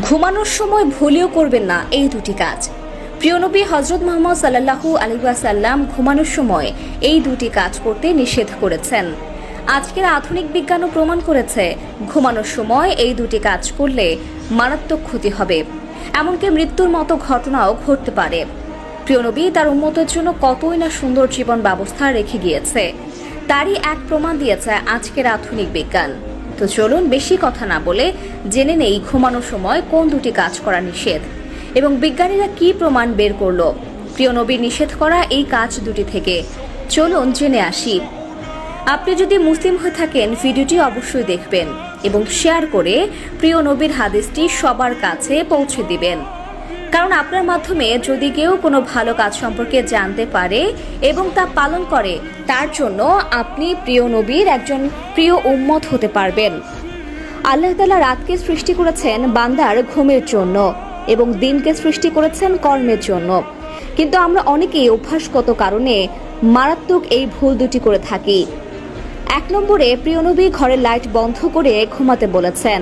ঘুমানোর সময় ভুলেও করবেন না এই দুটি কাজ। প্রিয় নবী হযরত মুহাম্মদ সাল্লাল্লাহু আলাইহি ওয়াসাল্লাম ঘুমানোর সময় এই দুটি কাজ করতে নিষেধ করেছেন। আজকের আধুনিক বিজ্ঞানও প্রমাণ করেছে ঘুমানোর সময় এই দুটি কাজ করলে মারাত্মক ক্ষতি হবে, এমনকি মৃত্যুর মতো ঘটনাও ঘটতে পারে। প্রিয় নবী তার উম্মতের জন্য কতই না সুন্দর জীবন ব্যবস্থা রেখে গিয়েছে, তারই এক প্রমাণ দিয়েছে আজকের আধুনিক বিজ্ঞান। তো চলুন বেশি কথা না বলে জেনে নেই ঘুমানোর সময় কোন দুটি কাজ করা নিষেধ এবং বিজ্ঞানীরা কি প্রমাণ বের করলো প্রিয় নবীর নিষেধ করা এই কাজ দুটি থেকে। চলুন জেনে আসি। আপনি যদি মুসলিম হয়ে থাকেন ভিডিওটি অবশ্যই দেখবেন এবং শেয়ার করে প্রিয় নবীর হাদিসটি সবার কাছে পৌঁছে দিবেন, কারণ আপনার মাধ্যমে যদি কেউ কোনো ভালো কাজ সম্পর্কে জানতে পারে এবং তা পালন করে, তার জন্য আপনি প্রিয় নবীর একজন প্রিয় উম্মত হতে পারবেন। আল্লাহ তাআলা রাতকে সৃষ্টি করেছেন বান্দার ঘুমের জন্য এবং দিনকে সৃষ্টি করেছেন কর্মের জন্য, কিন্তু আমরা অনেকেই অভ্যাসগত কারণে মারাত্মক এই ভুল দুটি করে থাকি। 1 নম্বরে প্রিয় নবী ঘরের লাইট বন্ধ করে ঘুমাতে বলেছেন।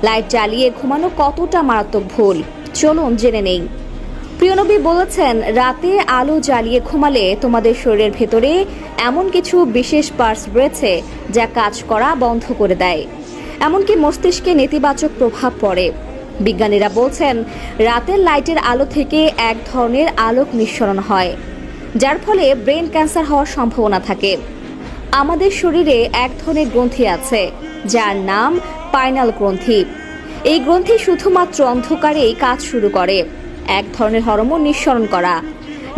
লাইট জ্বালিয়ে ঘুমানো কতটা মারাত্মক ভুল চলুন জেনে নেই। প্রিয় নবী বলেছেন, রাতে আলো জ্বালিয়ে ঘুমালে তোমাদের শরীরের ভেতরে এমন কিছু বিশেষ পার্টস রয়েছে যা কাজ করা বন্ধ করে দেয়, এমনকি মস্তিষ্কে নেতিবাচক প্রভাব পড়ে। বিজ্ঞানীরা বলছেন রাতের লাইটের আলো থেকে এক ধরনের আলোক নিঃসরণ হয়, যার ফলে ব্রেন ক্যান্সার হওয়ার সম্ভাবনা থাকে। আমাদের শরীরে এক ধরনের গ্রন্থি আছে যার নাম পাইনাল গ্রন্থি। এই গ্রন্থি শুধুমাত্র অন্ধকারেই কাজ শুরু করে, এক ধরনের হরমোন নিঃসরণ করা।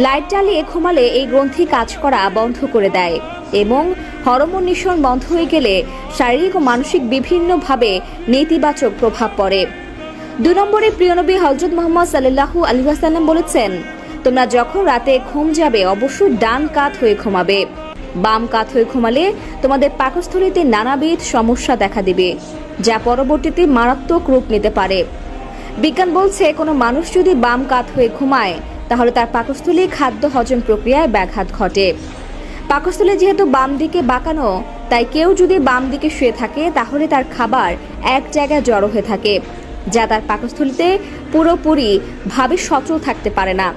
লাইট জ্বালিয়ে ঘুমালে এই গ্রন্থি কাজ করা বন্ধ করে দেয় এবং হরমোন নিঃসরণ বন্ধ হয়ে গেলে শারীরিক ও মানসিক বিভিন্নভাবে নেতিবাচক প্রভাব পড়ে। 2 নম্বরে প্রিয় নবী হযরত মুহাম্মদ সাল্লাল্লাহু আলাইহি ওয়াসাল্লাম বলেছেন, তোমরা যখন রাতে ঘুম যাবে অবশ্যই ডান কাত হয়ে ঘুমাবে। বাম কাত হয়ে ঘুমালে তোমাদের পাকস্থলীতে নানাবিধ সমস্যা দেখা দিবে, যা পরবর্তীতে মারাত্মক রূপ নিতে পারে। বিজ্ঞান বলছে কোনো মানুষ যদি বাম কাত হয়ে ঘুমায় তাহলে তার পাকস্থলী খাদ্য হজম প্রক্রিয়ায় ব্যাঘাত ঘটে। পাকস্থলী যেহেতু বাম দিকে বাঁকানো, তাই কেউ যদি বাম দিকে শুয়ে থাকে তাহলে তার খাবার এক জায়গায় জড়ো হয়ে থাকে, যা তার পাকস্থলীতে পুরোপুরি ভাবে সচল থাকতে পারে না।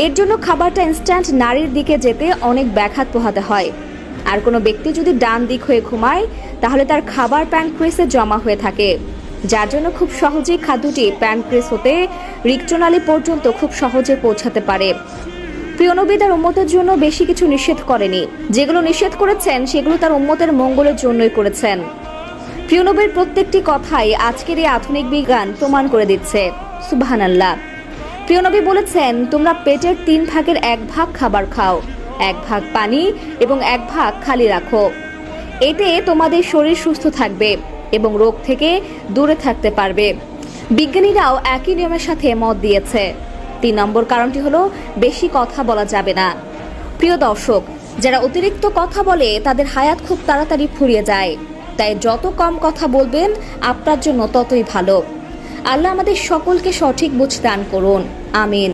এর জন্য খাবারটা ইনস্ট্যান্ট নারীর দিকে যেতে অনেক ব্যাঘাত পোহাতে হয়। আর কোনো ব্যক্তি যদি ডান দিক হয়ে ঘুমায় তাহলে তার খাবার প্যানক্রিয়াসে জমা হয়ে থাকে, যার জন্য খুব সহজেই খাদ্যটি প্যানক্রিয়াস হতে রিক্তনালী পর্যন্ত খুব সহজে পৌঁছাতে পারে। প্রিয় নবী তার উম্মতের জন্য বেশি কিছু নিষেধ করেনি, যেগুলো নিষেধ করেছেন সেগুলো তার উম্মতের মঙ্গলের জন্যই করেছেন। প্রিয় নবীর প্রত্যেকটি কথাই আজকের এই আধুনিক বিজ্ঞান প্রমাণ করে দিচ্ছে। সুবহানাল্লাহ। প্রিয় নবী বলেছেন, তোমরা পেটের 3 ভাগের 1 ভাগ খাবার খাও, 1 ভাগ পানি এবং 1 ভাগ খালি রাখো। এতে তোমাদের শরীর সুস্থ থাকবে এবং রোগ থেকে দূরে থাকতে পারবে। বিজ্ঞানীরাও একই নিয়মের সাথে মত দিয়েছে। 3 নম্বর কারণটি হলো বেশি কথা বলা যাবে না। প্রিয় দর্শক, যারা অতিরিক্ত কথা বলে তাদের হায়াত খুব তাড়াতাড়ি ফুরিয়ে যায়, তাই যত কম কথা বলবেন আপনার জন্য ততই ভালো। আল্লাহ আমাদের সকলকে সঠিক বুঝ দান করুন, আমিন।